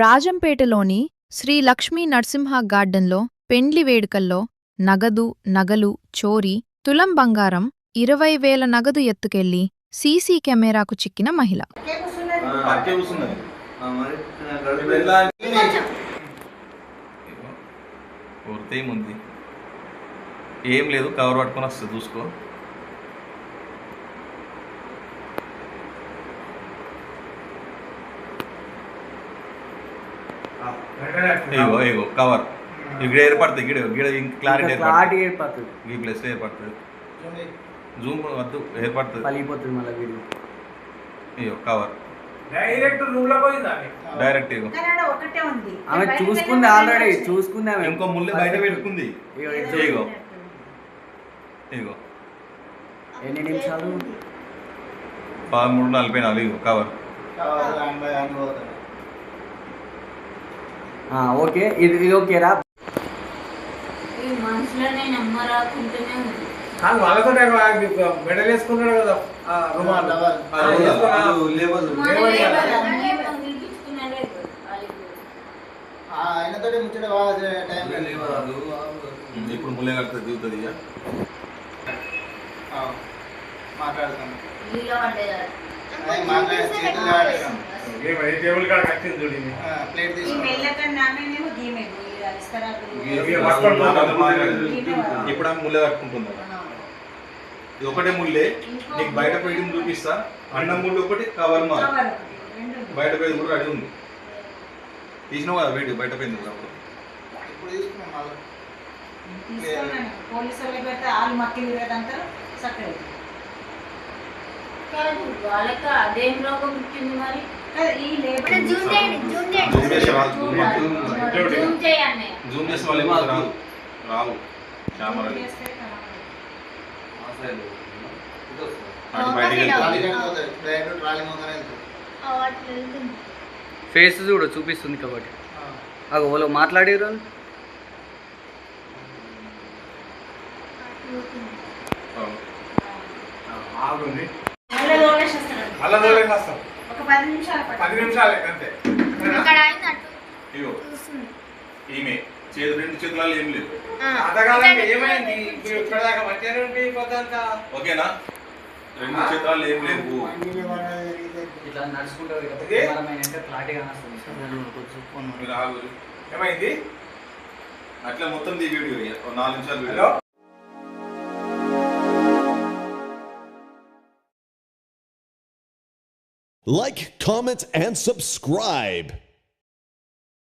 రాజంపేటలోని శ్రీ లక్ష్మీ నరసింహ గార్డెన్లో పెండ్లి వేడుకల్లో నగదు, నగలు చోరీ, తులం బంగారం, 20,000 నగదు ఎత్తుకెళ్లి సీసీ కెమెరాకు చిక్కిన మహిళ. ఏం లేదు, కవర్ పట్టుకొని వస్తుంది చూసుకో. ఇగో ఇగో కవర్ ఇక్కడ ఏర్పడుతుంది, గిడ క్లారిటీ ఏర్పడుతుంది, ఈ ప్లేస్ ఏర్పడుతుంది. జూమ్ వద్దు, ఏర్పడుతుంది. పలిగిపోతుంది మళ్ళీ వీడియో. ఇగో కవర్ డైరెక్ట్ రూమ్ లో పోయింది. డైరెక్ట్ ఇగో ఆమె చూసుకుంది, ఆల్రెడీ చూసుకుంది ఆమె. ఇంకో ముళ్ళే బయట పెట్టుకుంది. ఇగో ఇగో ఎన్ని నిమిషాలు? 13:44. ఇగో కవర్. ఓకే, ఇది ఓకేరా. వాళ్ళతో మెడల్ వేసుకున్నాడు కదా ఇప్పుడు ముళ్ళే కడితే దిగుతుంది. టేబుల్ కాడ కట్టింది చూడండి. ఇప్పుడు ఆమె ముళ్ళే కట్టుకుంటుంది. ఇది ఒకటే ముళ్ళే, నీకు బయట పోయి చూపిస్తా. అన్నం ముళ్ళు ఒకటి, కవర్ మా బయట పోయి కూడా రెడీ ఉంది. తీసినావు కదా వెయిట్, బయట పోయింది జూమ్ చేసే వాళ్ళు రావు రావు కెమెరా ఫేస్ చూడు చూపిస్తుంది కాబట్టి. అగో వాళ్ళు మాట్లాడారు. ఈమె చేతి రెండు చేతులలో ఏం లేదు. ఓకేనా? రెండు చేతులలో ఏం లేవు. ఇట్లా నడుచుకుంటూ ఏమైంది అట్లా మొత్తం ది వీడియో 4 నిమిషాలు video. Like, comment, and subscribe.